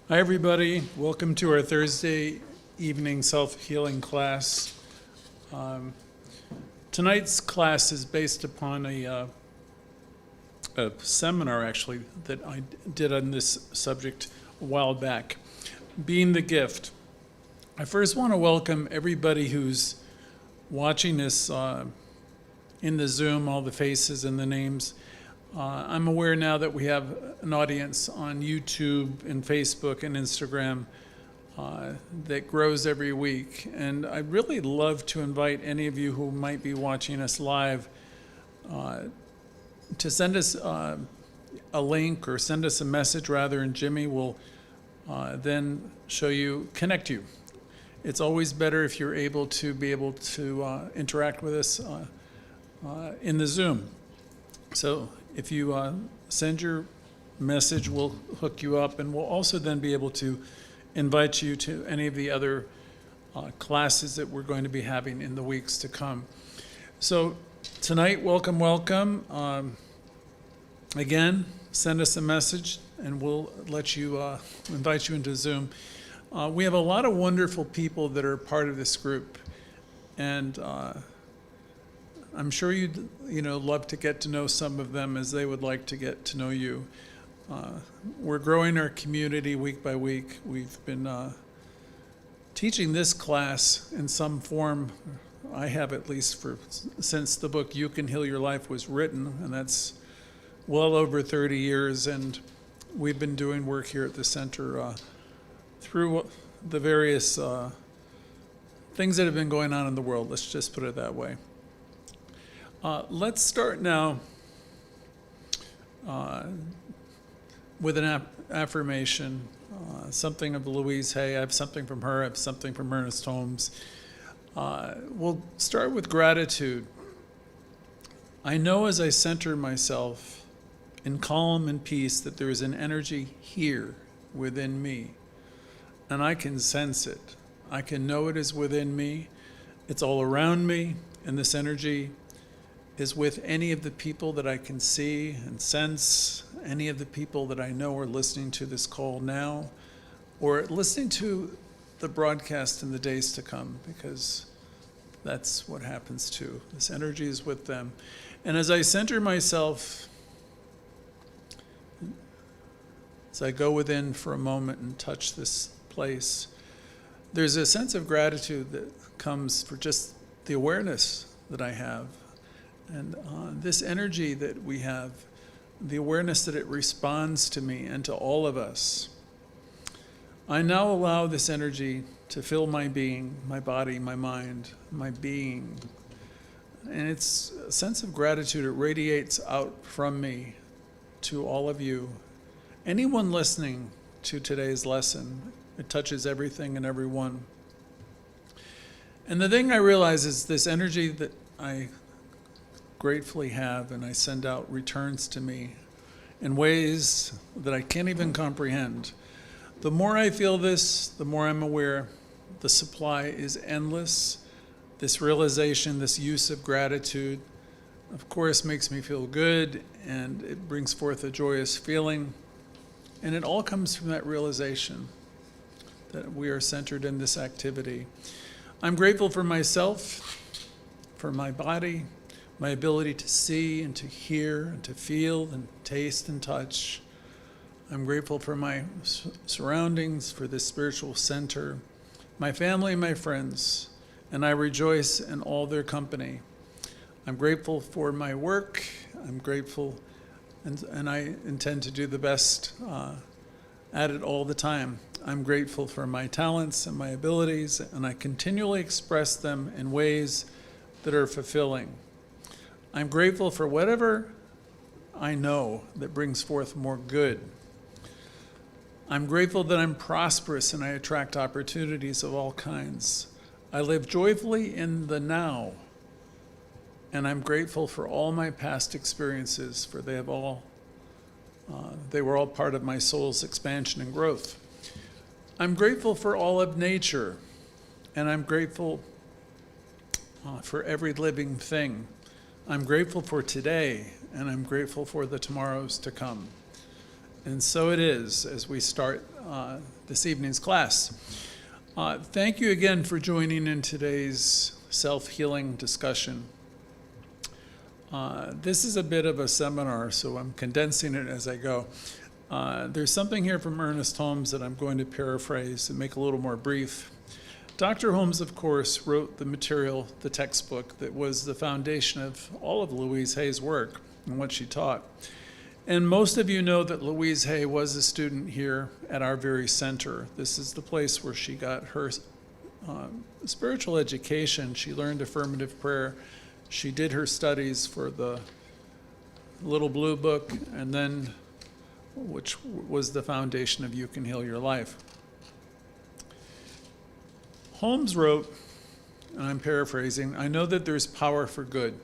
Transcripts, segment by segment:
Hi, everybody. Welcome to our Thursday evening self-healing class. Um, Tonight's class is based upon a seminar, actually, that I did on this subject a while back, Being the Gift. I first want to welcome everybody who's watching this in the Zoom, all the faces and the names. I'm aware now that we have an audience on YouTube and Facebook and Instagram that grows every week. And I'd really love to invite any of you who might be watching us live to send us a link or send us a message rather, and Jimmy will then connect you. It's always better if you're able to interact with us in the Zoom. So if you send your message, we'll hook you up, and we'll also then be able to invite you to any of the other classes that we're going to be having in the weeks to come. So tonight, welcome. Again, send us a message, and we'll let you invite you into Zoom. We have a lot of wonderful people that are part of this group, and I'm sure you'd love to get to know some of them as they would like to get to know you. We're growing our community week by week. We've been teaching this class in some form. I have, at least since the book You Can Heal Your Life was written, and that's well over 30 years. And we've been doing work here at the center through the various things that have been going on in the world. Let's just put it that way. Let's start now with an affirmation, something of Louise Hay. I have something from her. I have something from Ernest Holmes. We'll start with gratitude. I know as I center myself in calm and peace that there is an energy here within me, and I can sense it. I can know it is within me. It's all around me, and this energy is with any of the people that I can see and sense, any of the people that I know are listening to this call now, or listening to the broadcast in the days to come, because that's what happens too. This energy is with them. And as I center myself, as I go within for a moment and touch this place, there's a sense of gratitude that comes for just the awareness that I have. And this energy that we have, the awareness that it responds to me and to all of us. I now allow this energy to fill my being, my body, my mind, my being. And it's a sense of gratitude. It radiates out from me to all of you. Anyone listening to today's lesson, it touches everything and everyone. And the thing I realize is this energy that I gratefully have and I send out returns to me in ways that I can't even comprehend. The more I feel this, the more I'm aware the supply is endless. This realization, this use of gratitude, of course, makes me feel good, and it brings forth a joyous feeling. And it all comes from that realization that we are centered in this activity. I'm grateful for myself, for my body, my ability to see and to hear and to feel and taste and touch. I'm grateful for my surroundings, for this spiritual center, my family and my friends, and I rejoice in all their company. I'm grateful for my work. I'm grateful, and I intend to do the best at it all the time. I'm grateful for my talents and my abilities, and I continually express them in ways that are fulfilling. I'm grateful for whatever I know that brings forth more good. I'm grateful that I'm prosperous and I attract opportunities of all kinds. I live joyfully in the now, and I'm grateful for all my past experiences, for they were all part of my soul's expansion and growth. I'm grateful for all of nature, and I'm grateful for every living thing. I'm grateful for today, and I'm grateful for the tomorrows to come. And so it is as we start this evening's class. Thank you again for joining in today's self-healing discussion. This is a bit of a seminar, so I'm condensing it as I go. There's something here from Ernest Holmes that I'm going to paraphrase and make a little more brief. Dr. Holmes, of course, wrote the material, the textbook, that was the foundation of all of Louise Hay's work and what she taught. And most of you know that Louise Hay was a student here at our very center. This is the place where she got her spiritual education. She learned affirmative prayer. She did her studies for the Little Blue Book, and then, which was the foundation of You Can Heal Your Life. Holmes wrote, and I'm paraphrasing, "I know that there's power for good,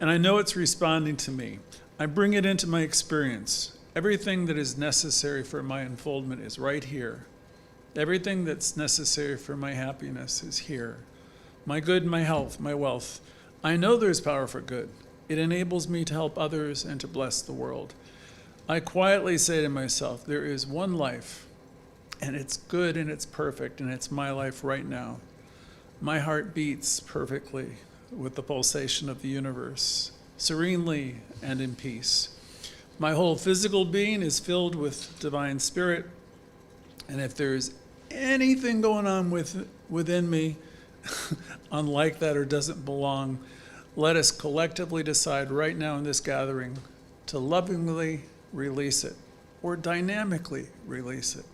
and I know it's responding to me. I bring it into my experience. Everything that is necessary for my unfoldment is right here. Everything that's necessary for my happiness is here. My good, my health, my wealth. I know there's power for good. It enables me to help others and to bless the world. I quietly say to myself, there is one life, and it's good and it's perfect, and it's my life right now. My heart beats perfectly with the pulsation of the universe, serenely and in peace. My whole physical being is filled with divine spirit, and if there's anything going on within me unlike that or doesn't belong, let us collectively decide right now in this gathering to lovingly release it or dynamically release it."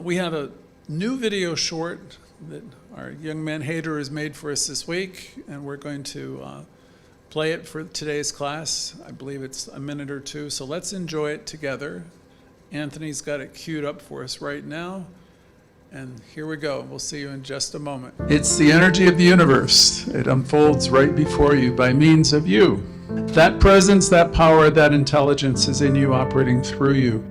We have a new video short that our young man Harte has made for us this week, and we're going to play it for today's class. I believe it's a minute or two, so let's enjoy it together. Anthony's got it queued up for us right now. And here we go. We'll see you in just a moment. It's the energy of the universe. It unfolds right before you by means of you. That presence, that power, that intelligence is in you, operating through you.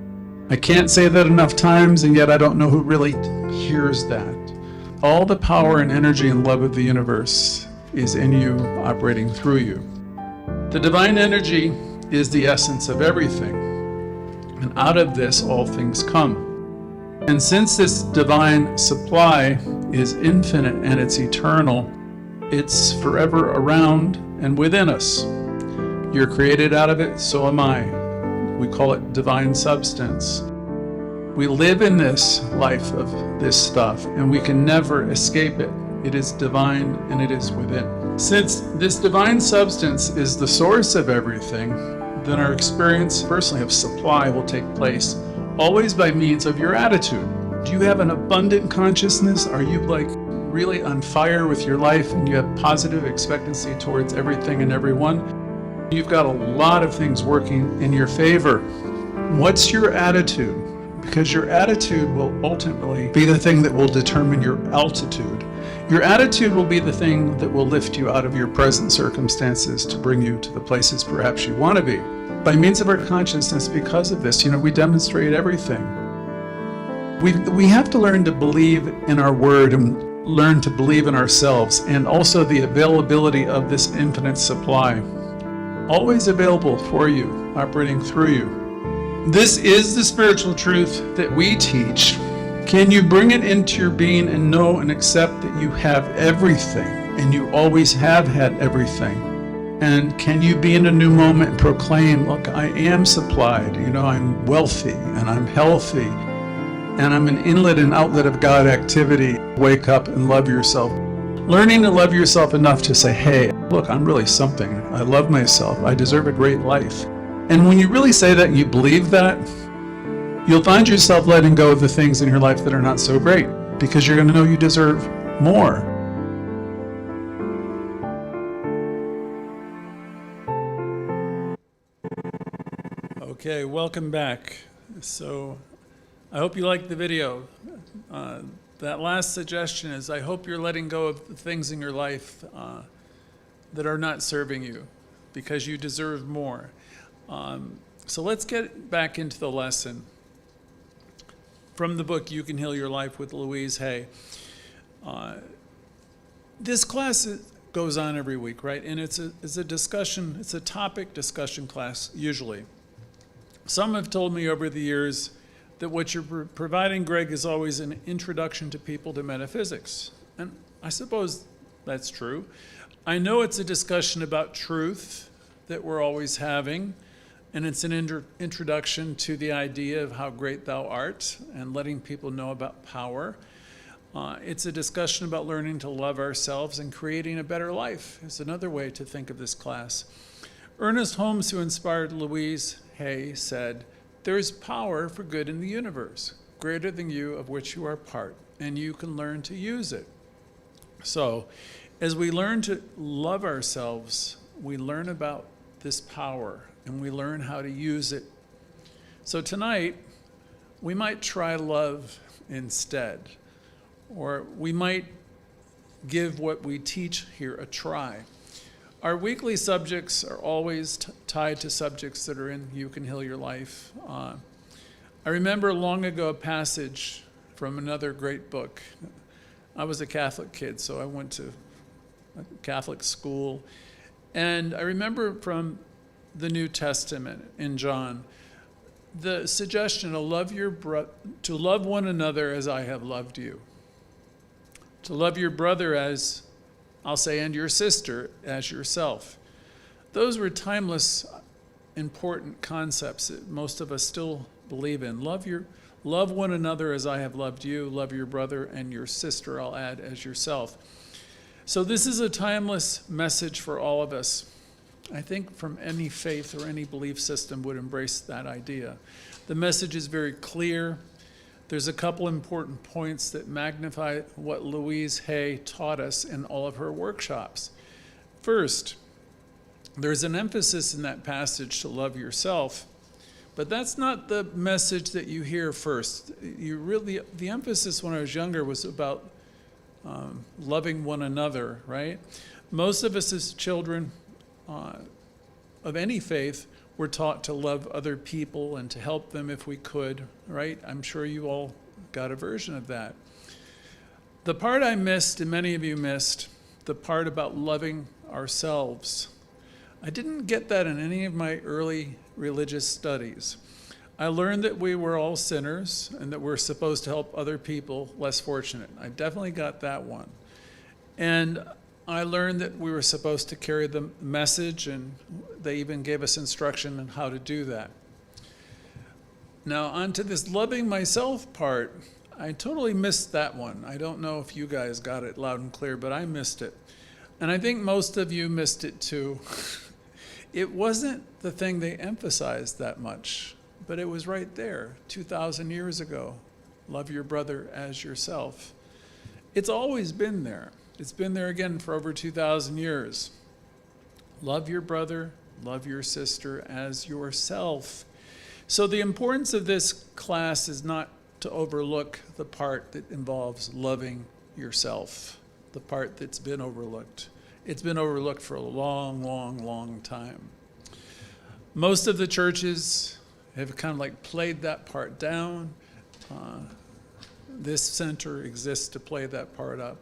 I can't say that enough times, and yet I don't know who really hears that. All the power and energy and love of the universe is in you, operating through you. The divine energy is the essence of everything. And out of this, all things come. And since this divine supply is infinite and it's eternal, it's forever around and within us. You're created out of it, so am I. We call it divine substance. We live in this life of this stuff, and we can never escape it. It is divine and it is within. Since this divine substance is the source of everything, then our experience personally of supply will take place always by means of your attitude. Do you have an abundant consciousness? Are you really on fire with your life and you have positive expectancy towards everything and everyone? You've got a lot of things working in your favor. What's your attitude? Because your attitude will ultimately be the thing that will determine your altitude. Your attitude will be the thing that will lift you out of your present circumstances to bring you to the places perhaps you want to be. By means of our consciousness, because of this, we demonstrate everything. We have to learn to believe in our word and learn to believe in ourselves, and also the availability of this infinite supply. Always available for you, operating through you. This is the spiritual truth that we teach. Can you bring it into your being and know and accept that you have everything, and you always have had everything? And can you be in a new moment and proclaim, look, I am supplied, I'm wealthy and I'm healthy and I'm an inlet and outlet of God activity. Wake up and love yourself. Learning to love yourself enough to say, hey, look, I'm really something. I love myself. I deserve a great life. And when you really say that and you believe that, you'll find yourself letting go of the things in your life that are not so great, because you're going to know you deserve more. Okay, welcome back. So I hope you liked the video. That last suggestion is, I hope you're letting go of the things in your life that are not serving you, because you deserve more. So let's get back into the lesson from the book You Can Heal Your Life with Louise Hay. This class goes on every week, right? And it's a discussion, it's a topic discussion class usually. Some have told me over the years that what you're providing, Greg, is always an introduction to people to metaphysics. And I suppose that's true. I know it's a discussion about truth that we're always having, and it's an introduction to the idea of how great thou art and letting people know about power. It's a discussion about learning to love ourselves and creating a better life. It's another way to think of this class. Ernest Holmes, who inspired Louise Hay, said, "There is power for good in the universe, greater than you, of which you are part, and you can learn to use it." So, as we learn to love ourselves, we learn about this power, and we learn how to use it. So tonight, we might try love instead, or we might give what we teach here a try. Our weekly subjects are always tied to subjects that are in You Can Heal Your Life. I remember long ago a passage from another great book. I was a Catholic kid, so I went to a Catholic school. And I remember from the New Testament in John, the suggestion to love one another as I have loved you. To love your brother as, I'll say, and your sister as yourself. Those were timeless, important concepts that most of us still believe in. Love one another as I have loved you. Love your brother and your sister, I'll add, as yourself. So this is a timeless message for all of us. I think from any faith or any belief system would embrace that idea. The message is very clear. There's a couple important points that magnify what Louise Hay taught us in all of her workshops. First, there's an emphasis in that passage to love yourself, but that's not the message that you hear first. The emphasis when I was younger was about loving one another, right? Most of us as children of any faith were taught to love other people and to help them if we could, right? I'm sure you all got a version of that. The part I missed, and many of you missed, the part about loving ourselves. I didn't get that in any of my early religious studies. I learned that we were all sinners and that we're supposed to help other people less fortunate. I definitely got that one. And I learned that we were supposed to carry the message, and they even gave us instruction on how to do that. Now, onto this loving myself part, I totally missed that one. I don't know if you guys got it loud and clear, but I missed it. And I think most of you missed it too. It wasn't the thing they emphasized that much, but it was right there 2,000 years ago. Love your brother as yourself. It's always been there. It's been there again for over 2,000 years. Love your brother, love your sister as yourself. So the importance of this class is not to overlook the part that involves loving yourself, the part that's been overlooked. It's been overlooked for a long, long, long time. Most of the churches have kind of like played that part down. This center exists to play that part up.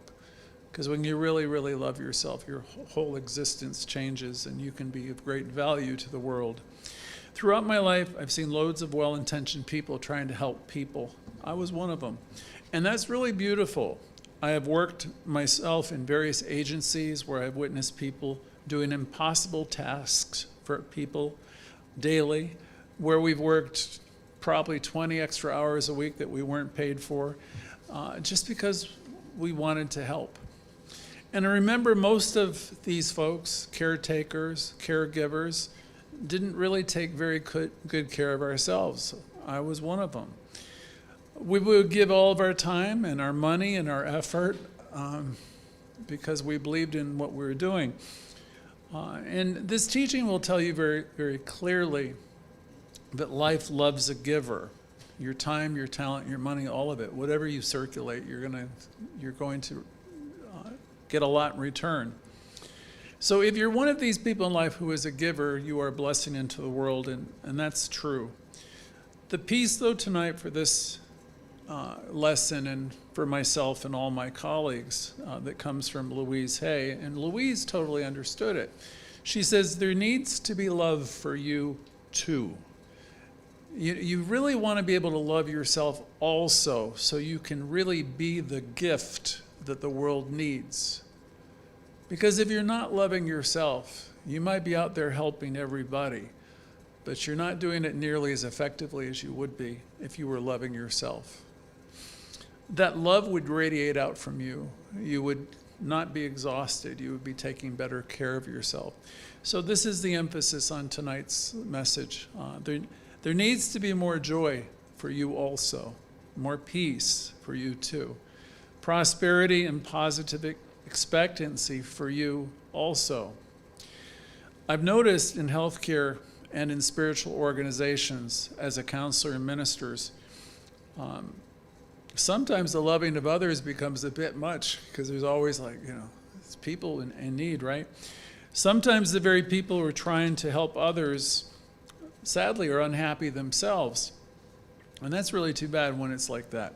Because when you really, really love yourself, your whole existence changes and you can be of great value to the world. Throughout my life, I've seen loads of well-intentioned people trying to help people. I was one of them. And that's really beautiful. I have worked myself in various agencies where I've witnessed people doing impossible tasks for people daily, where we've worked probably 20 extra hours a week that we weren't paid for, just because we wanted to help. And I remember most of these folks, caretakers, caregivers, didn't really take very good care of ourselves. I was one of them. We would give all of our time and our money and our effort because we believed in what we were doing. And this teaching will tell you very, very clearly that life loves a giver. Your time, your talent, your money, all of it, whatever you circulate, you're going to get a lot in return. So if you're one of these people in life who is a giver, you are a blessing into the world, and that's true. The piece, though, tonight for this lesson and for myself and all my colleagues that comes from Louise Hay, and Louise totally understood it. She says, there needs to be love for you too. You really want to be able to love yourself also, so you can really be the gift that the world needs. Because if you're not loving yourself, you might be out there helping everybody, but you're not doing it nearly as effectively as you would be if you were loving yourself. That love would radiate out from you. You would not be exhausted. You would be taking better care of yourself. So this is the emphasis on tonight's message. There needs to be more joy for you also, more peace for you too, prosperity and positive expectancy for you also. I've noticed in healthcare and in spiritual organizations as a counselor and ministers, sometimes the loving of others becomes a bit much because there's always it's people in need, right? Sometimes the very people who are trying to help others, sadly, are unhappy themselves. And that's really too bad when it's like that.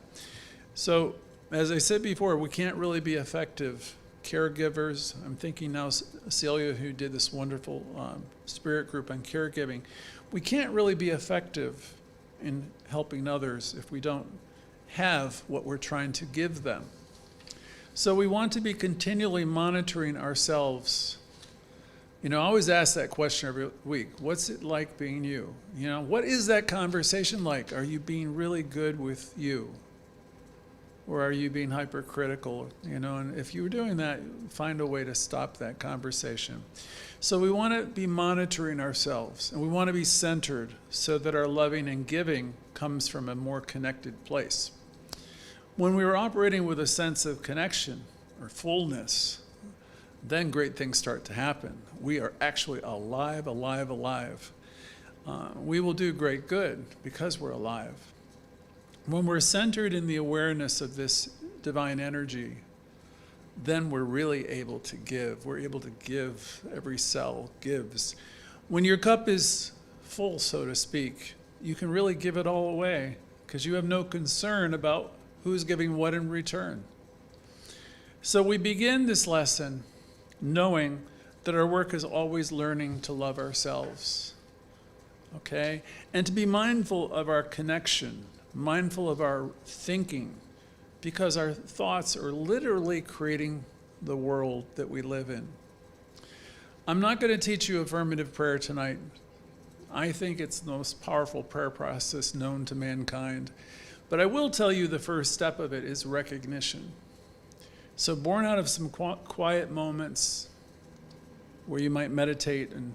So, as I said before, we can't really be effective caregivers. I'm thinking now, Celia, who did this wonderful spirit group on caregiving, we can't really be effective in helping others if we don't have what we're trying to give them. So we want to be continually monitoring ourselves. I always ask that question every week. What's it like being you? What is that conversation like? Are you being really good with you? Or are you being hypercritical? And if you're doing that, find a way to stop that conversation. So we want to be monitoring ourselves, and we want to be centered so that our loving and giving comes from a more connected place. When we are operating with a sense of connection or fullness, then great things start to happen. We are actually alive. We will do great good because we're alive. When we're centered in the awareness of this divine energy, then we're really able to give. We're able to give. Every cell gives. When your cup is full, so to speak, you can really give it all away because you have no concern about who's giving what in return. So we begin this lesson knowing that our work is always learning to love ourselves, okay? And to be mindful of our connection, mindful of our thinking, because our thoughts are literally creating the world that we live in. I'm not going to teach you affirmative prayer tonight. I think it's the most powerful prayer process known to mankind. But I will tell you the first step of it is recognition. So born out of some quiet moments where you might meditate and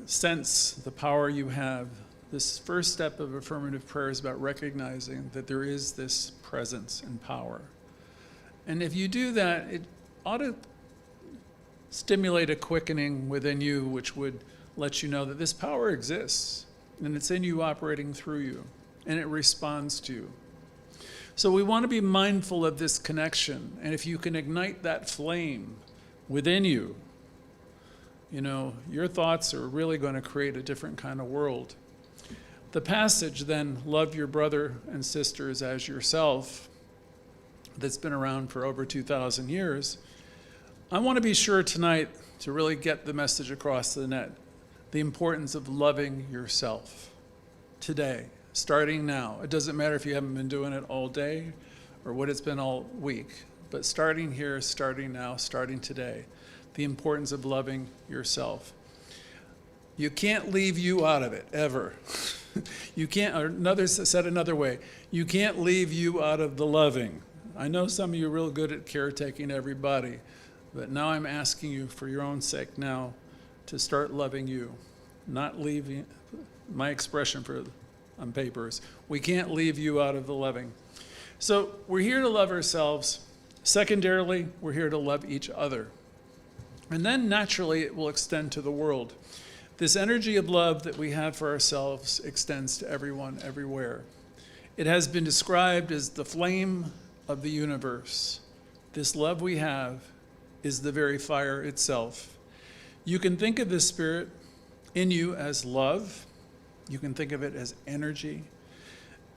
sense the power you have, this first step of affirmative prayer is about recognizing that there is this presence and power. And if you do that, it ought to stimulate a quickening within you, which would let you know that this power exists, and it's in you, operating through you, and it responds to you. So we want to be mindful of this connection, and if you can ignite that flame within you, your thoughts are really going to create a different kind of world. The passage then, love your brother and sisters as yourself, that's been around for over 2,000 years, I want to be sure tonight to really get the message across the net, the importance of loving yourself today, starting now. It doesn't matter if you haven't been doing it all day or what it's been all week, but starting here, starting now, starting today, the importance of loving yourself. You can't leave you out of it, ever. You can't, or said another way, you can't leave you out of the loving. I know some of you are real good at caretaking everybody, but now I'm asking you for your own sake now to start loving you, not leaving, my expression on paper is, we can't leave you out of the loving. So we're here to love ourselves. Secondarily, we're here to love each other. And then naturally it will extend to the world. This energy of love that we have for ourselves extends to everyone, everywhere. It has been described as the flame of the universe. This love we have is the very fire itself. You can think of this spirit in you as love. You can think of it as energy.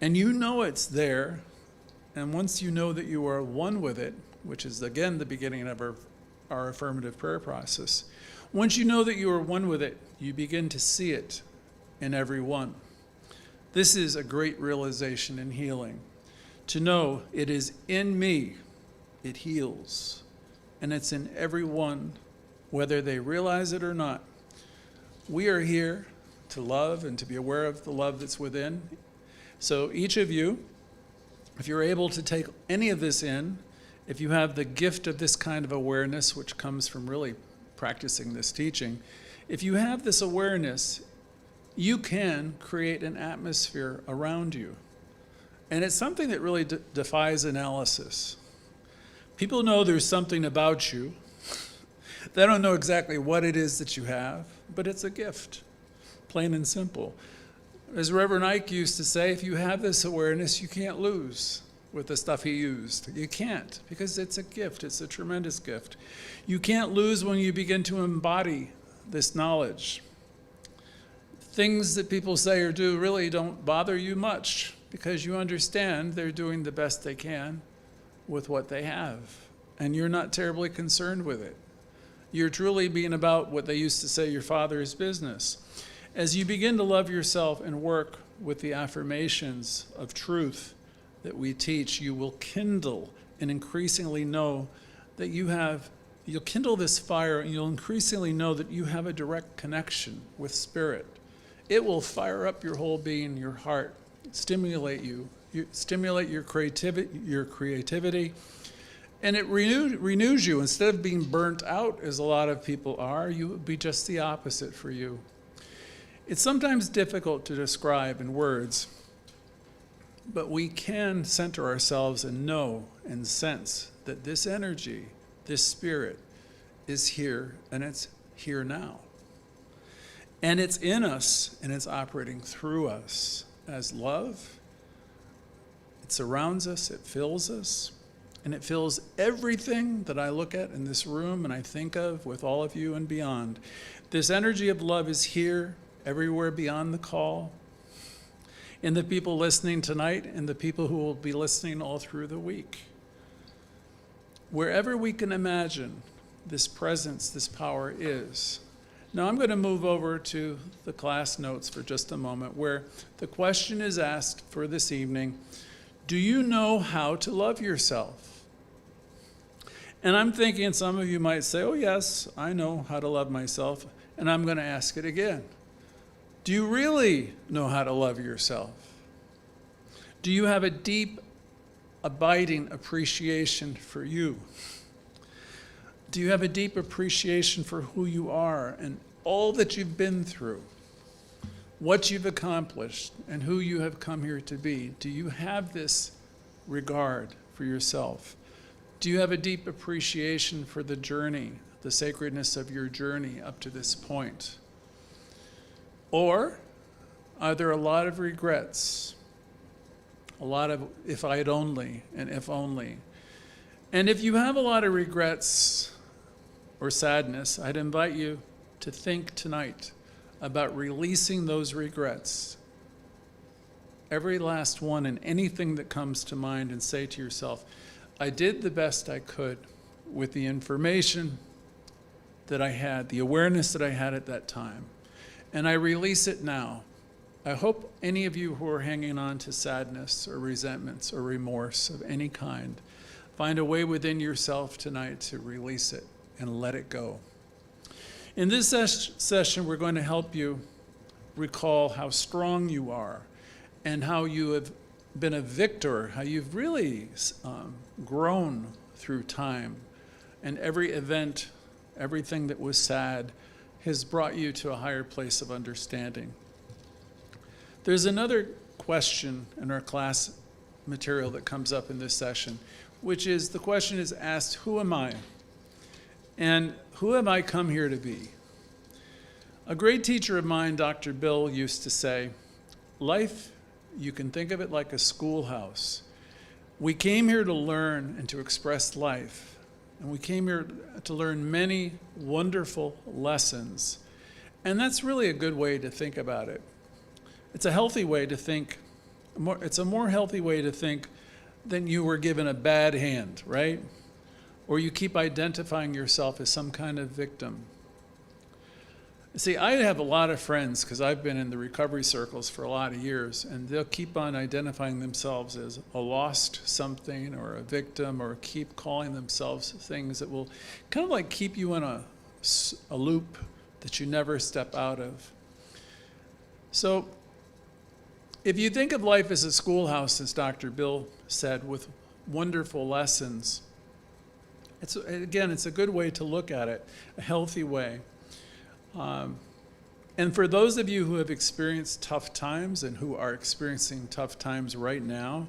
And you know it's there. And once you know that you are one with it, which is again the beginning of our affirmative prayer process, once you know that you are one with it, you begin to see it in everyone. This is a great realization in healing. To know it is in me, it heals. And it's in everyone, whether they realize it or not. We are here to love and to be aware of the love that's within. So each of you, if you're able to take any of this in, if you have the gift of this kind of awareness, which comes from really practicing this teaching, if you have this awareness, you can create an atmosphere around you. And it's something that really defies analysis. People know there's something about you. They don't know exactly what it is that you have, but it's a gift, plain and simple. As Reverend Ike used to say, if you have this awareness, you can't lose with the stuff he used. You can't, because it's a gift. It's a tremendous gift. You can't lose when you begin to embody this knowledge. Things that people say or do really don't bother you much, because you understand they're doing the best they can with what they have, and you're not terribly concerned with it. You're truly being about what they used to say, your father's business. As you begin to love yourself and work with the affirmations of truth that we teach, you will kindle and increasingly know that you'll kindle this fire, and you'll increasingly know that you have a direct connection with spirit. It will fire up your whole being, your heart, stimulate you, stimulate your creativity, and it renews you. Instead of being burnt out, as a lot of people are, you would be just the opposite for you. It's sometimes difficult to describe in words, but we can center ourselves and know and sense that this energy, this spirit, is here, and it's here now. And it's in us, and it's operating through us as love. It surrounds us, it fills us, and it fills everything that I look at in this room and I think of with all of you and beyond. This energy of love is here, everywhere beyond the call, in the people listening tonight and the people who will be listening all through the week. Wherever we can imagine this presence, this power is. Now I'm going to move over to the class notes for just a moment, where the question is asked for this evening: do you know how to love yourself? And I'm thinking some of you might say, oh yes, I know how to love myself. And I'm going to ask it again. Do you really know how to love yourself? Do you have a deep, abiding appreciation for you? Do you have a deep appreciation for who you are and all that you've been through, what you've accomplished, and who you have come here to be? Do you have this regard for yourself? Do you have a deep appreciation for the journey, the sacredness of your journey up to this point? Or are there a lot of regrets, a lot of if I'd only and if only? And if you have a lot of regrets or sadness, I'd invite you to think tonight about releasing those regrets, every last one, and anything that comes to mind, and say to yourself, I did the best I could with the information that I had, the awareness that I had at that time, and I release it now. I hope any of you who are hanging on to sadness or resentments or remorse of any kind find a way within yourself tonight to release it and let it go. In this session, we're going to help you recall how strong you are and how you have been a victor, how you've really grown through time, and every event, everything that was sad, has brought you to a higher place of understanding. There's another question in our class material that comes up in this session, which is, the question is asked, who am I? And who have I come here to be? A great teacher of mine, Dr. Bill, used to say, life, you can think of it like a schoolhouse. We came here to learn and to express life. And we came here to learn many wonderful lessons. And that's really a good way to think about it. It's a healthy way to think. It's a more healthy way to think than you were given a bad hand, right? Or you keep identifying yourself as some kind of victim. See, I have a lot of friends because I've been in the recovery circles for a lot of years, and they'll keep on identifying themselves as a lost something or a victim, or keep calling themselves things that will kind of like keep you in a loop that you never step out of. So if you think of life as a schoolhouse, as Dr. Bill said, with wonderful lessons, it's a good way to look at it, a healthy way. And for those of you who have experienced tough times and who are experiencing tough times right now,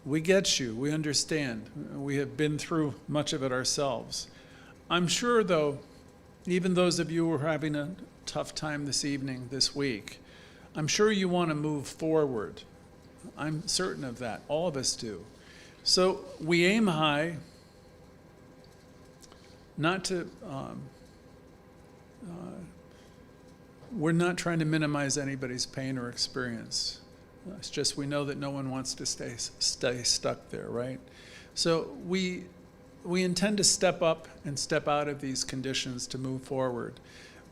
we get you, we understand. We have been through much of it ourselves. I'm sure, though, even those of you who are having a tough time this evening, this week, I'm sure you want to move forward. I'm certain of that. All of us do. So we aim high, not to, we're not trying to minimize anybody's pain or experience. It's just we know that no one wants to stay stuck there, right? So we intend to step up and step out of these conditions to move forward.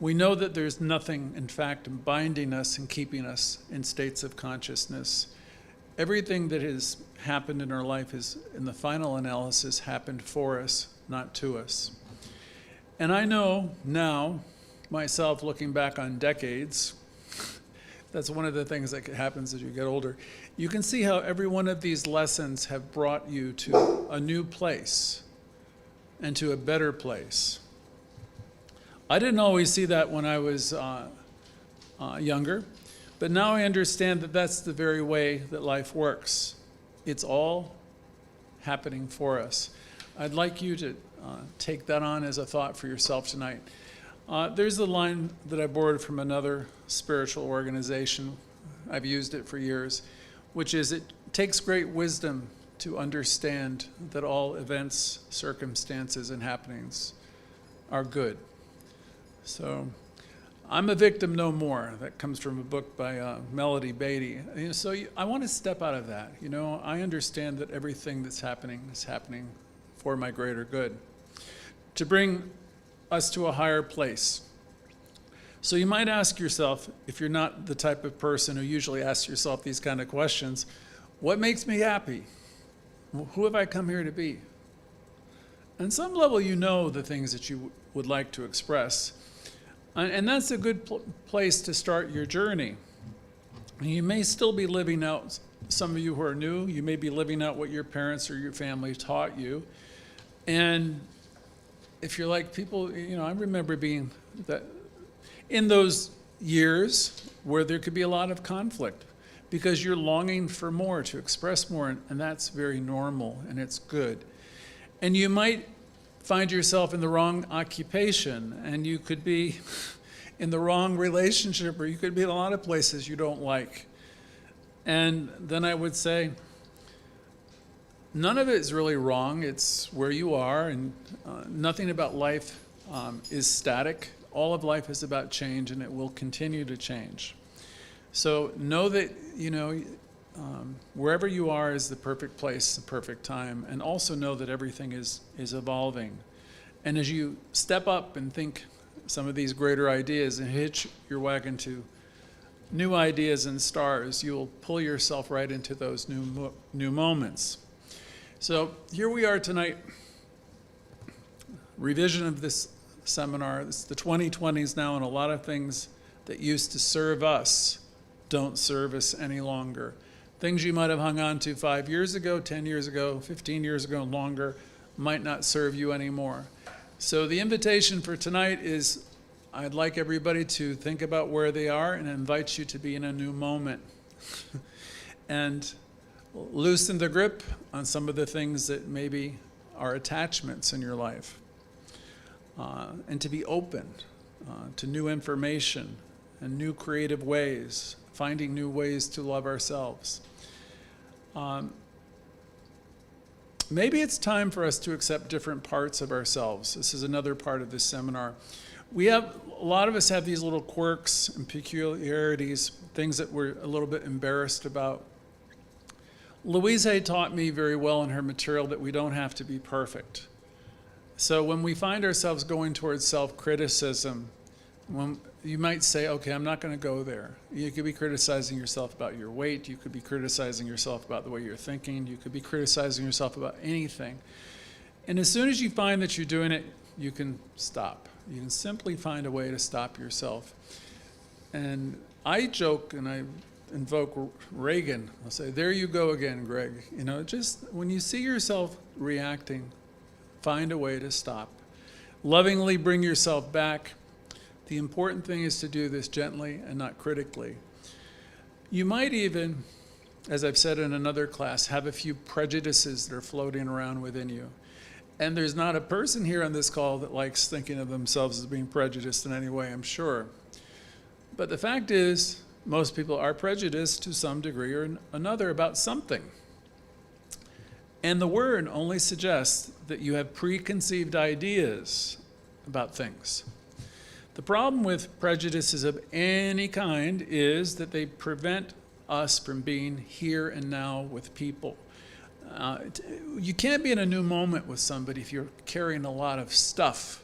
We know that there's nothing, in fact, binding us and keeping us in states of consciousness. Everything that has happened in our life is, in the final analysis, happened for us, not to us. And I know now, myself looking back on decades, that's one of the things that happens as you get older. You can see how every one of these lessons have brought you to a new place and to a better place. I didn't always see that when I was younger, but now I understand that that's the very way that life works. It's all happening for us. I'd like you to take that on as a thought for yourself tonight. There's a line that I borrowed from another spiritual organization. I've used it for years, which is, it takes great wisdom to understand that all events, circumstances, and happenings are good. So I'm a victim no more. That comes from a book by Melody Beatty. So I want to step out of that. I understand that everything that's happening is happening for my greater good, to bring us to a higher place. So you might ask yourself, if you're not the type of person who usually asks yourself these kind of questions, what makes me happy? Who have I come here to be? On some level, you know the things that you would like to express. And that's a good place to start your journey. You may still be living out, some of you who are new, you may be living out what your parents or your family taught you. And if you're like people, I remember being that in those years where there could be a lot of conflict because you're longing for more, to express more, and that's very normal and it's good. And you might find yourself in the wrong occupation, and you could be in the wrong relationship, or you could be in a lot of places you don't like. And then I would say, none of it is really wrong. It's where you are, and nothing about life is static. All of life is about change, and it will continue to change. So know that, wherever you are is the perfect place, the perfect time, and also know that everything is evolving. And as you step up and think some of these greater ideas and hitch your wagon to new ideas and stars, you'll pull yourself right into those new moments. So here we are tonight, revision of this seminar. It's the 2020s now, and a lot of things that used to serve us don't serve us any longer. Things you might have hung on to 5 years ago, 10 years ago, 15 years ago, and longer might not serve you anymore. So the invitation for tonight is, I'd like everybody to think about where they are and invite you to be in a new moment. And loosen the grip on some of the things that maybe are attachments in your life. And to be open to new information and new creative ways, finding new ways to love ourselves. Maybe it's time for us to accept different parts of ourselves. This is another part of this seminar. A lot of us have these little quirks and peculiarities, things that we're a little bit embarrassed about. Louise taught me very well in her material that we don't have to be perfect. So when we find ourselves going towards self-criticism, when you might say, okay, I'm not going to go there. You could be criticizing yourself about your weight. You could be criticizing yourself about the way you're thinking. You could be criticizing yourself about anything. And as soon as you find that you're doing it, you can stop. You can simply find a way to stop yourself. And I joke and I invoke Reagan. I'll say, there you go again, Greg. Just when you see yourself reacting, find a way to stop. Lovingly bring yourself back. The important thing is to do this gently and not critically. You might even, as I've said in another class, have a few prejudices that are floating around within you. And there's not a person here on this call that likes thinking of themselves as being prejudiced in any way, I'm sure. But the fact is, most people are prejudiced to some degree or another about something. And the word only suggests that you have preconceived ideas about things. The problem with prejudices of any kind is that they prevent us from being here and now with people. You can't be in a new moment with somebody if you're carrying a lot of stuff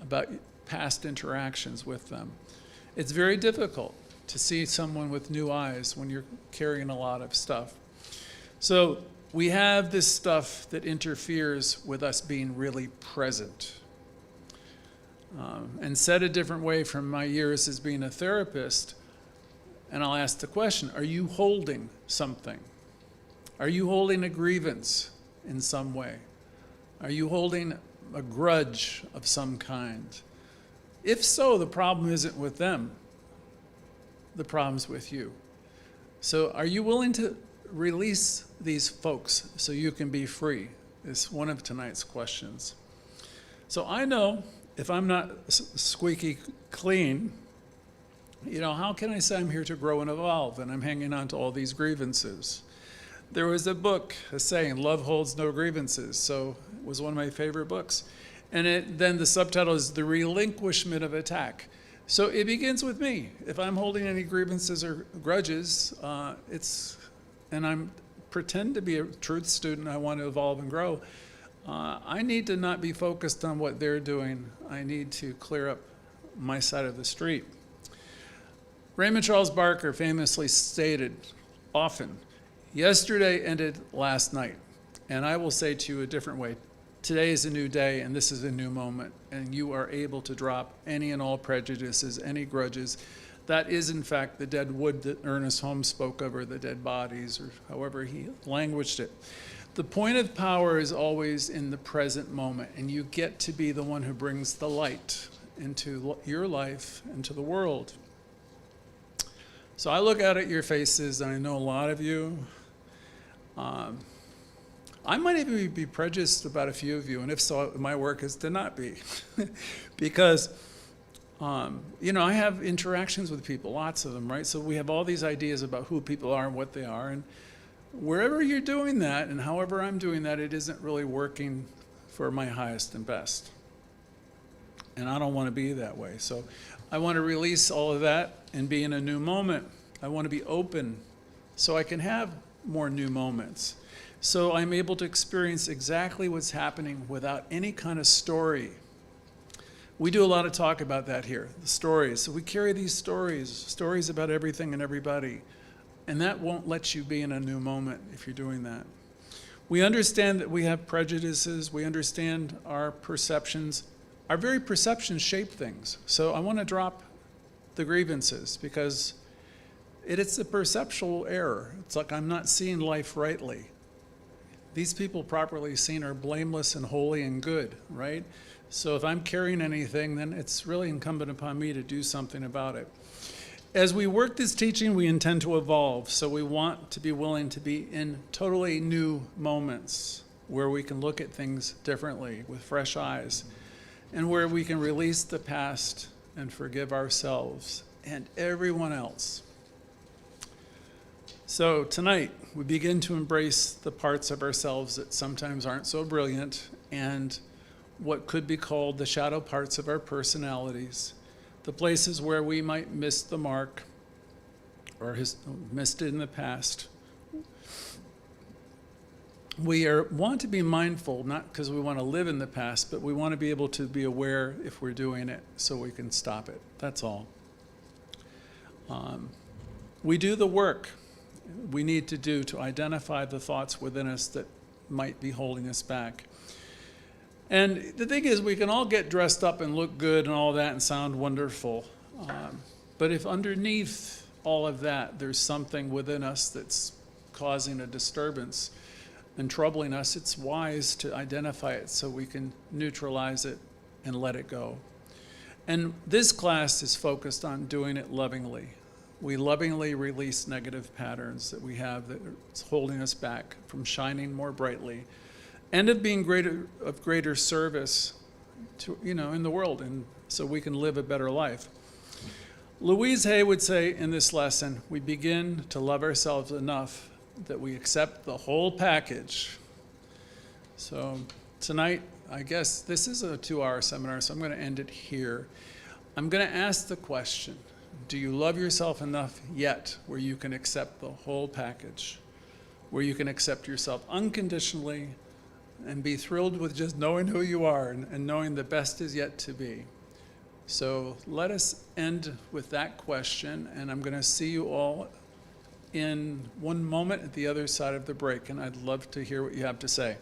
about past interactions with them. It's very difficult to see someone with new eyes when you're carrying a lot of stuff. So we have this stuff that interferes with us being really present. And said a different way from my years as being a therapist, and I'll ask the question, are you holding something? Are you holding a grievance in some way? Are you holding a grudge of some kind? If so, the problem isn't with them. The problem's with you. So are you willing to release these folks so you can be free? Is one of tonight's questions. So I know if I'm not squeaky clean, how can I say I'm here to grow and evolve and I'm hanging on to all these grievances? There was a book, a saying, love holds no grievances. So it was one of my favorite books. And then the subtitle is The Relinquishment of Attack. So it begins with me. If I'm holding any grievances or grudges, and I'm pretend to be a truth student, I want to evolve and grow, I need to not be focused on what they're doing. I need to clear up my side of the street. Raymond Charles Barker famously stated often, yesterday ended last night. And I will say to you a different way, today is a new day and this is a new moment. And you are able to drop any and all prejudices, any grudges. That is, in fact, the dead wood that Ernest Holmes spoke of, or the dead bodies, or however he languaged it. The point of power is always in the present moment, and you get to be the one who brings the light into your life, into the world. So I look out at your faces, and I know a lot of you. I might even be prejudiced about a few of you, and if so, my work is to not be. Because, I have interactions with people, lots of them, right? So we have all these ideas about who people are and what they are, and wherever you're doing that, and however I'm doing that, it isn't really working for my highest and best. And I don't want to be that way. So I want to release all of that and be in a new moment. I want to be open so I can have more new moments. So I'm able to experience exactly what's happening without any kind of story. We do a lot of talk about that here, the stories. So we carry these stories about everything and everybody. And that won't let you be in a new moment if you're doing that. We understand that we have prejudices. We understand our perceptions. Our very perceptions shape things. So I want to drop the grievances because it's a perceptual error. It's like I'm not seeing life rightly. These people properly seen are blameless and holy and good, right? So if I'm carrying anything, then it's really incumbent upon me to do something about it. As we work this teaching, we intend to evolve. So we want to be willing to be in totally new moments where we can look at things differently with fresh eyes and where we can release the past and forgive ourselves and everyone else. So tonight, we begin to embrace the parts of ourselves that sometimes aren't so brilliant and what could be called the shadow parts of our personalities, the places where we might miss the mark or missed it in the past. want to be mindful, not because we want to live in the past, but we want to be able to be aware if we're doing it so we can stop it. That's all. We do the work we need to do to identify the thoughts within us that might be holding us back. And the thing is, we can all get dressed up and look good and all that and sound wonderful. But if underneath all of that, there's something within us that's causing a disturbance and troubling us, it's wise to identify it so we can neutralize it and let it go. And this class is focused on doing it lovingly. We lovingly release negative patterns that we have that's holding us back from shining more brightly and of being of greater service to, in the world, and so we can live a better life. Louise Hay would say in this lesson, we begin to love ourselves enough that we accept the whole package. So tonight, I guess this is a 2-hour seminar, so I'm going to end it here. I'm going to ask the question, do you love yourself enough yet where you can accept the whole package, where you can accept yourself unconditionally and be thrilled with just knowing who you are and knowing the best is yet to be? So let us end with that question, and I'm going to see you all in one moment at the other side of the break, and I'd love to hear what you have to say.